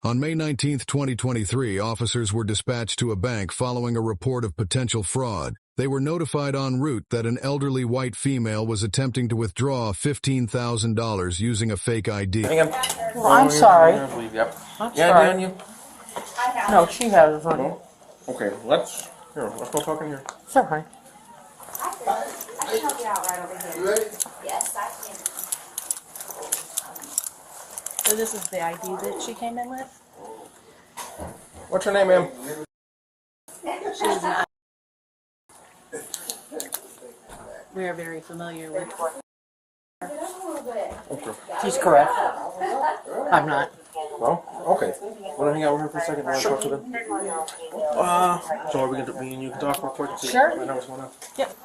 On May 19, 2023, officers were dispatched to a bank following a report of potential fraud. They were notified en route that an elderly white female was attempting to withdraw $15,000 using a fake ID. Well, I'm sorry. Yep. I'm Yeah, sorry. Dan, you? No, she has it, honey. No? Okay, let's go talk in here. Sure, honey. I can help you out right over here. You ready? Yes, I can. So this is the ID that she came in with? What's your name, ma'am? We are very familiar with. Okay. She's correct. I'm not. Well, okay. Want to hang out with her for a second? Want to talk to them? So we can, me and you can talk real quick and see Sure. find out what's going on. Yep.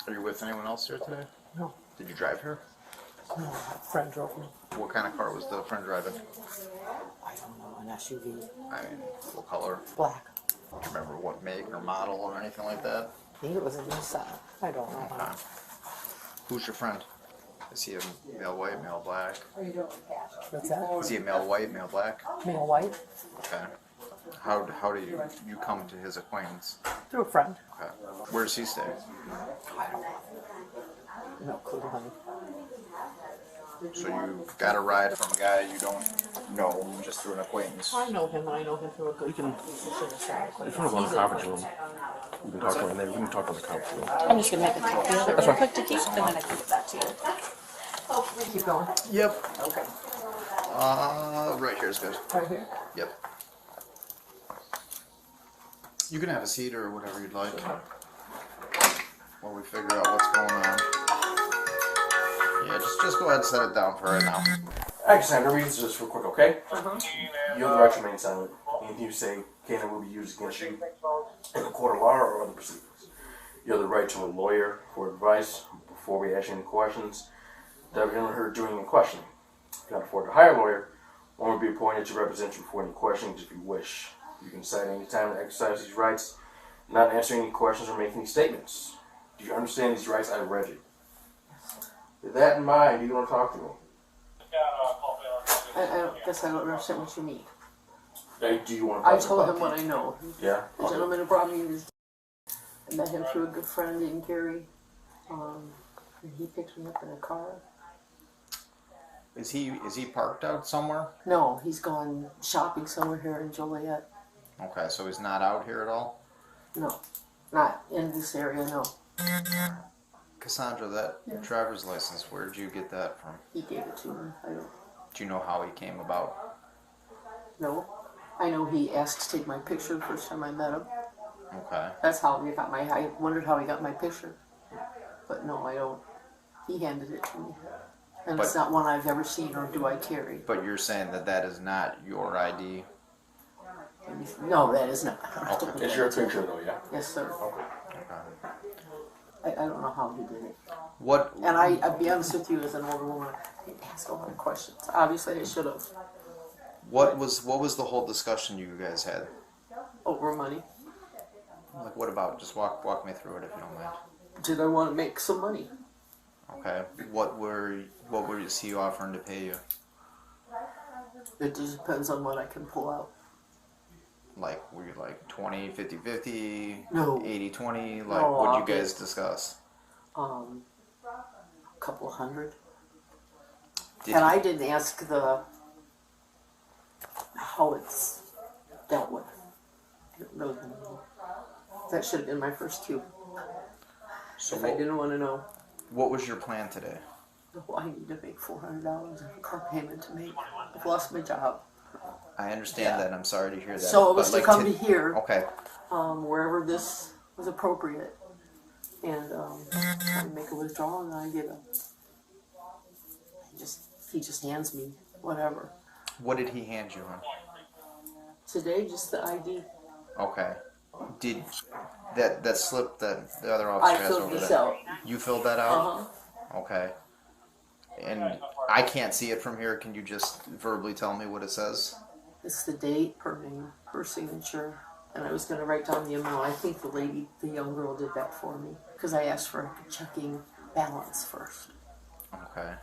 Are you with anyone else here today? No. Did you drive here? No, a friend drove me. What kind of car was the friend driving? I don't know, an SUV. I mean, what color? Black. Do you remember what make or model or anything like that? I think it was a Nissan. I don't know. Okay. Who's your friend? Is he a male white, male black? What's that? Is he a male white, male black? Male white. Okay. How do you come to his acquaintance? Through a friend. Okay. Where does he stay? I don't know. No clue, honey. So you got a ride from a guy you don't know, just through an acquaintance. I know him. I know him through a good If you want to go in the He's conference room, we can talk to her in there. We can talk in the conference room. I'm just gonna make a copy of it real quick to keep, and then I can get back to you. Keep going. Yep. Okay. Right here is good. Right here. Yep. You can have a seat or whatever you'd like while we figure out what's going on. Yeah, just go ahead and set it down for right now. Alexander, read this just real quick, okay? Uh-huh. You have the right to remain silent. Anything you say can and will be used against you in a court of law or other proceedings. You have the right to a lawyer for advice before we ask you any questions that we can heard during the questioning. If you can't afford to hire a lawyer, one will be appointed to represent you before any questions if you wish. You can decide any time to exercise these rights, not answering any questions or making any statements. Do you understand these rights I read you? With that in mind, you want to talk to me? I guess I don't understand what you mean. Do you want to I talk told about him what I know. Yeah? The gentleman who brought me is. I met him through a good friend in Gary. And he picked me up in a car. Is he parked out somewhere? No, he's gone shopping somewhere here in Joliet. Okay, so he's not out here at all? No, not in this area, no. Cassandra, that driver's license, where did you get that from? He gave it to me. I don't Do you know how he came about? know. I know he asked to take my picture the first time I met him. Okay. That's how we got I wondered how he got my picture. But no, I don't. He handed it to me. And it's not one I've ever seen or do I carry. But you're saying that is not your ID? No, that is not. Okay. It's your picture though, yeah? Yes, sir. Okay. I don't know how he did it. What? And I'll be honest with you, as an older woman, I didn't ask a lot of questions. Obviously, I should have. What was the whole discussion you guys had? Over money. Like, what about? Just walk me through it if you don't mind. Did I want to make some money? Okay. What were he offering to pay you? It just depends on what I can pull out. Like, were you like 20, 50, 50, No. 80, 20? Like, No, what'd you guys discuss? A couple hundred. Did And he- I didn't ask how it's dealt with. I don't really know. That should have been my first cue. So If I didn't want to know. what was your plan today? Well, I need to make $400 in a car payment to make. I've lost my job. I understand that. I'm sorry to hear that. So it was but to come to here, Okay. wherever this was appropriate, and I make a withdrawal, and I get he just hands me whatever. What did he hand you, hon? Today, just the ID. Okay. Did that slip that the other officer I has filled over this there? out. You filled that out? Uh-huh. Okay. And I can't see it from here. Can you just verbally tell me what it says? It's the date, her name, her signature, and I was going to write down the amount. I think the young girl did that for me because I asked for a checking balance first. Okay.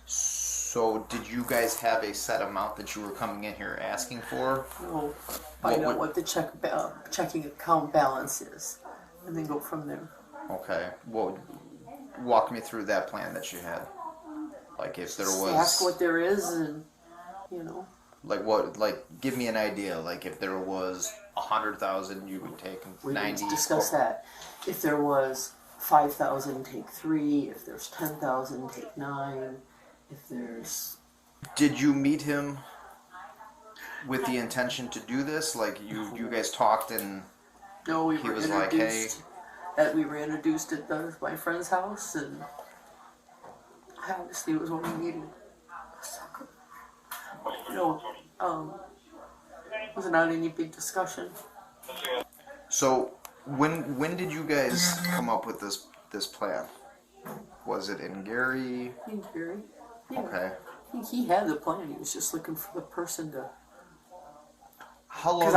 So So did you guys have a set amount that you were coming in here asking for? We'll find What out what the checking account balance is, and then go from there. Okay. Well, walk me through that plan that you had. Like if there Just was... ask what there is, and you know. Like what? Like give me an idea. Like if there was 100,000, you would take We 90. didn't discuss that. If there was 5,000, take 3. If there's 10,000, take 9. If there's... Did you meet him with the intention to do this? Like you guys talked and No, we he were was like, hey. We were introduced at my friend's house, and obviously it was what we needed. No, was not any big discussion. So when did you guys come up with this plan? Was it in Gary? In Gary. Yeah. Okay. I think he had the plan. He was just looking for the person to. How long? Because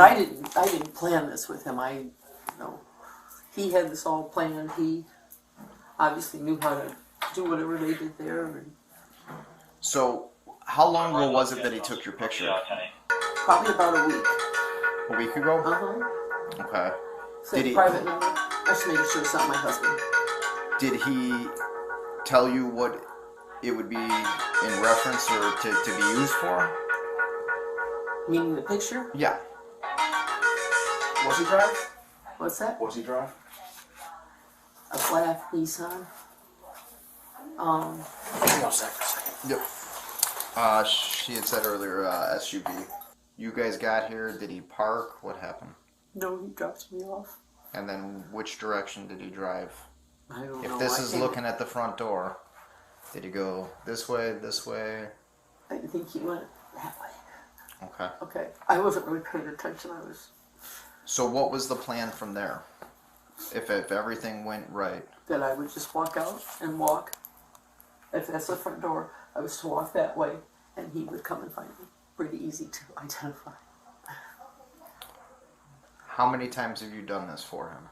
I didn't plan this with him. He had this all planned. He obviously knew how to do whatever they did there. And So how long ago was it that he took your picture? probably about a week. A week ago? Uh-huh. Okay. So Did he- private number. I just making sure it's not my husband. Did he tell you what it would be in reference or to be used for? Meaning the picture? Yeah. What's he drive? What's that? What's he drive? A black Nissan. Hang on a second. Yep. She had said earlier SUV. You guys got here. Did he park? What happened? No, he drops me off. And then which direction did he drive? I don't If know. this I is can't- looking at the front door, did he go this way, this way? I think he went that way. Okay. Okay. I wasn't really paying attention. I was. So what was the plan from there? If everything went right? That I would just walk out and walk. If that's the front door, I was to walk that way, and he would come and find me. Pretty easy to identify. How many times have you done this for him?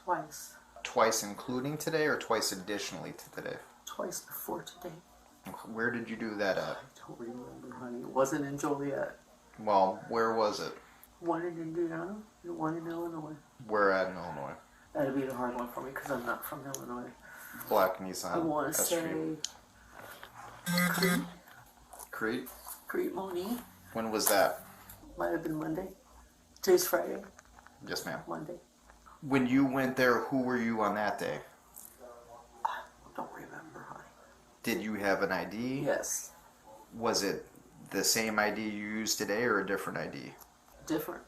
Twice. Twice including today or twice additionally to today? Twice before today. Where did you do that at? I don't remember, honey. It wasn't in Joliet. Well, where was it? One in Indiana and one in Illinois. Where at in Illinois? That'd be the hard one for me because I'm not from Illinois. Black Nissan. I want to SUV. say Crete? Crete Moni. When was that? Might have been Monday. Today's Friday. Yes, ma'am. Monday. When you went there, who were you on that day? Don't remember, honey. Did you have an ID? Yes. Was it the same ID you used today or a different ID? Different.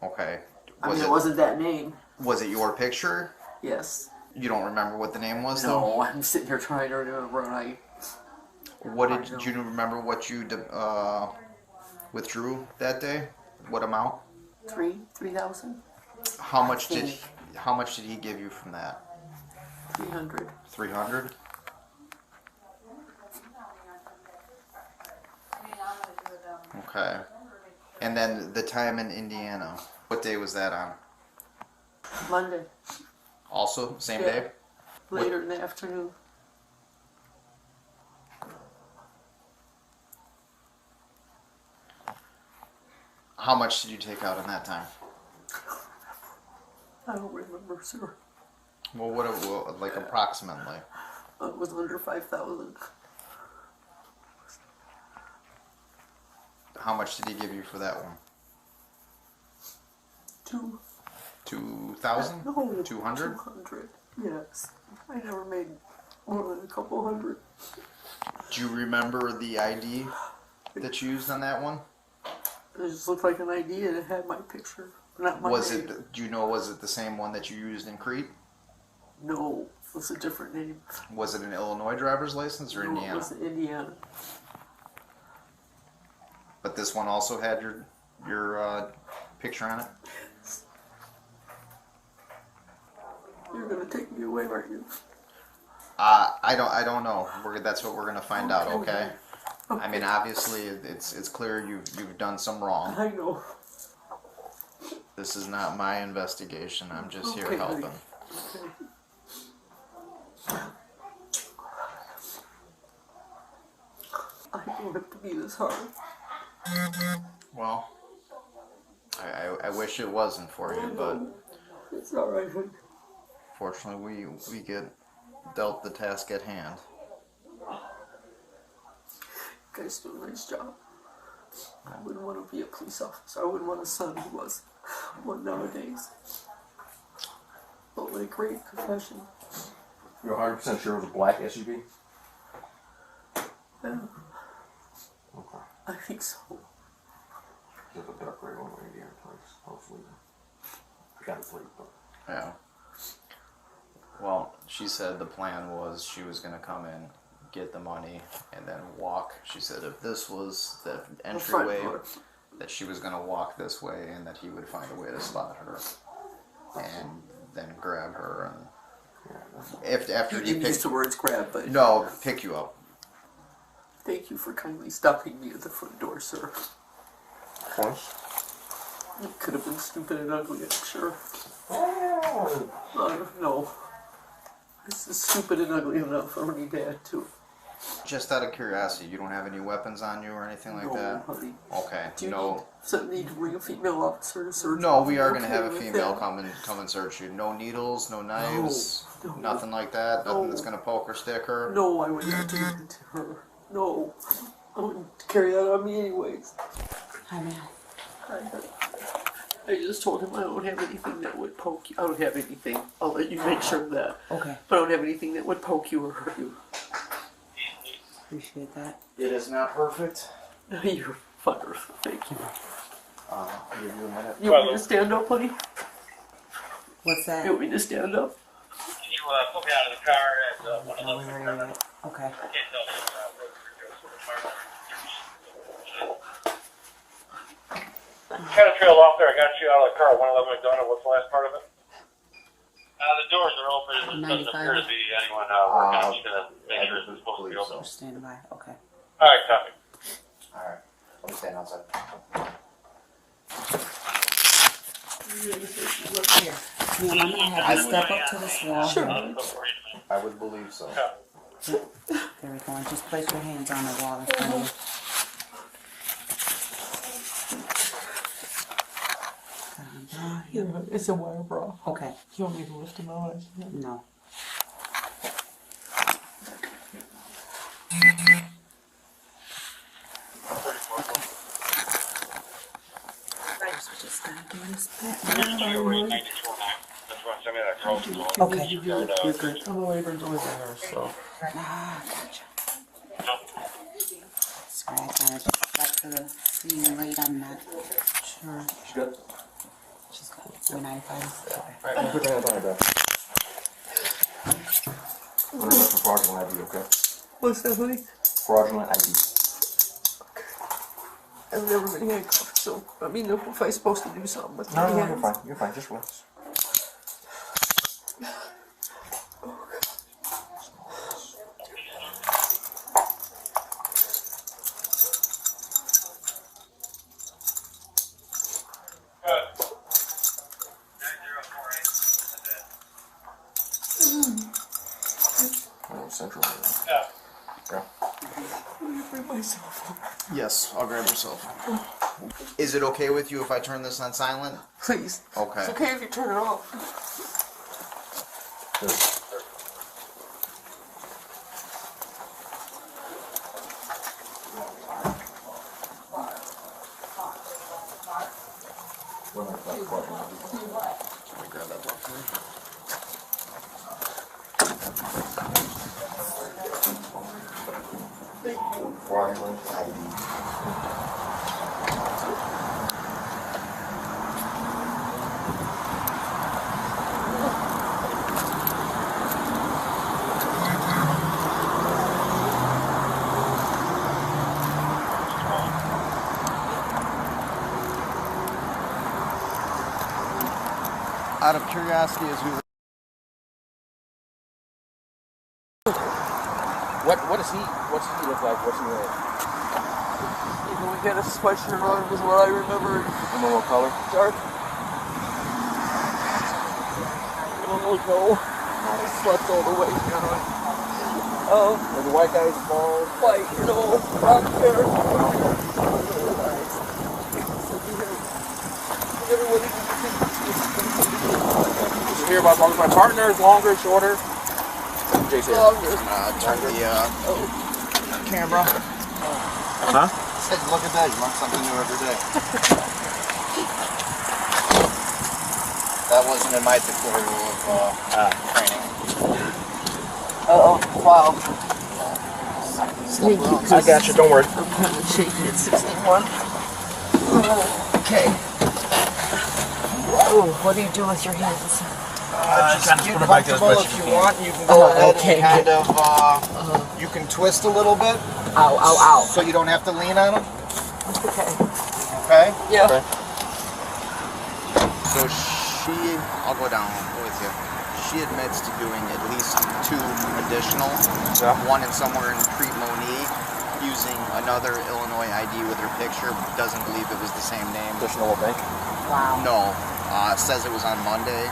Okay. It wasn't that name. Was it your picture? Yes. You don't remember what the name was, though? No, I'm sitting here trying to remember, and I Did you remember what you withdrew that day? What amount? 3,000, How much did think. he give you from that? 300. 300? Okay. And then the time in Indiana. What day was that on? Monday, Also same Yeah. day? later in the afternoon. How much did you take out in that time? I don't remember, sir. Well, like approximately? It was under 5,000. How much did he give you for that one? 2,000? No, 200? 200. Yes. I never made more than a couple hundred. Do you remember the ID that you used on that one? It just looked like an ID and it had my picture, not my Was name. it? Do you know? Was it the same one that you used in Crete? No, it was a different name. Was it an Illinois driver's license or No, Indiana? it was Indiana. But this one also had your picture on it. You're gonna take me away, aren't you? I don't know. That's what we're gonna find out. Okay. I mean, obviously, it's clear you've done some wrong. I know. This is not my investigation. I'm just here Okay, helping. honey. Okay. I don't have to be this hard. Well, I wish it wasn't for you, but It's alright, honey. fortunately we get dealt the task at hand. You guys do a nice job. I wouldn't want to be a police officer. I wouldn't want a son who was one nowadays. But what a great profession. You're 100% sure it was a black SUV? Yeah, Okay. I think so. There's a dark gray one right here, twice. Hopefully. I got a plate, but. Yeah. Well, she said the plan was she was going to come in, get the money, and then walk. She said if this was the entryway, that she was going to walk this way and that he would find a way to spot her and then grab her. And after he didn't use picked the words grab, but no, pick you up. thank you for kindly stopping me at the front door, sir. Twice? It could have been stupid and ugly, I'm sure. Oh. No. This is stupid and ugly enough for any dad, too. Just out of curiosity, you don't have any weapons on you or anything like No, that? honey. Okay. Do you No. need to bring a female officer to search? No, we are going to Okay have a with female that? come and search you. No needles, no knives, No. nothing like that. Nothing No. that's going to poke or stick her. No, I would not do that to her. No. I wouldn't carry that on me anyways. Hi, ma'am. I just told him I don't have anything that would poke you. I don't have anything. I'll let you make sure of that. Okay. But I don't have anything that would poke you or hurt you. Appreciate that. It is not perfect. You're fucker. Thank you. I'll give you a minute. You want me to stand up, honey? What's that? You want me to stand up? Can you put me out of the car at one of Oh, those? where are you at? Okay. Kind of trailed off there. I got you out of the car. 111 McDonough. What's the last part of it? The doors are open. There doesn't appear to be anyone working. I'm just gonna make sure it's supposed to be open. Just standing by. Okay. All right, copy. Alright. Let me stand outside. Here. Ma'am, I'm gonna have you step up to this wall. Sure. I would believe so. There we go. And just place your hands on the wall in front of you. It's a wire bra. Okay. You want me to lift him out? No. Just gotta do this back. Okay. You're good. I'm a labor deliverer, so. Ah, gotcha. Sorry, I gotta get back to the scene late. I'm not sure. She's good? She's got 495. Okay. Alright, put your hands on her back. I'm gonna look for fraudulent ID, okay? What's that, honey? Fraudulent ID. I've never been handcuffed, so I mean, if I'm supposed to do something with my No, you're hands. fine. You're fine. Just relax. Oh, Central. Yeah. Yeah. Let me bring myself up. Yes, I'll grab your cell phone. Is it okay with you if I turn this on silent? Please. Okay. It's okay if you turn it off. Good. We're not like fraudulent ID. Let me grab that document. Fraudulent ID. Out of curiosity, as we What's he look like? What's he wearing? Even we got a sweatshirt on was what I remember. Remember what color? Dark. Oh no. I slept all the way down. I Or the white guy's bald. White, you know, brown hair. Did you hear about my partner is longer, shorter? Jason. Turn the camera. Huh? Hey, look at that. You learn something new every day. That wasn't in my tutorial of training. Wow. I got you, don't worry. I'm kind of shaky at 61. Okay. Oh, what do you do with your hands? Just get comfortable if you want. You can go ahead and kind of, you can twist a little bit. Ow, ow, ow. So you don't have to lean on them. Okay. Okay? Yeah. Okay. So I'll go down with you. She admits to doing at least 2 additional. Yeah. One in somewhere in Crete-Monique, using another Illinois ID with her picture. Doesn't believe it was the same name. Additional bank. Wow. No. Says it was on Monday.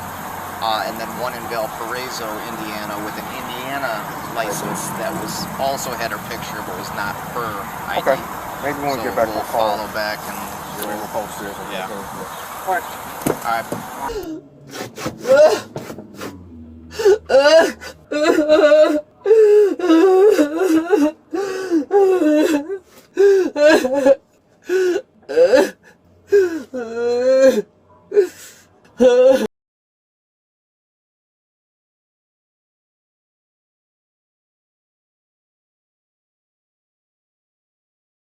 And then one in Valparaiso, Indiana, with an Indiana license that was also had her picture, but was not her ID. Okay. Maybe when we get back, we'll we'll call. follow back and We'll post it. Yeah. All right. All right.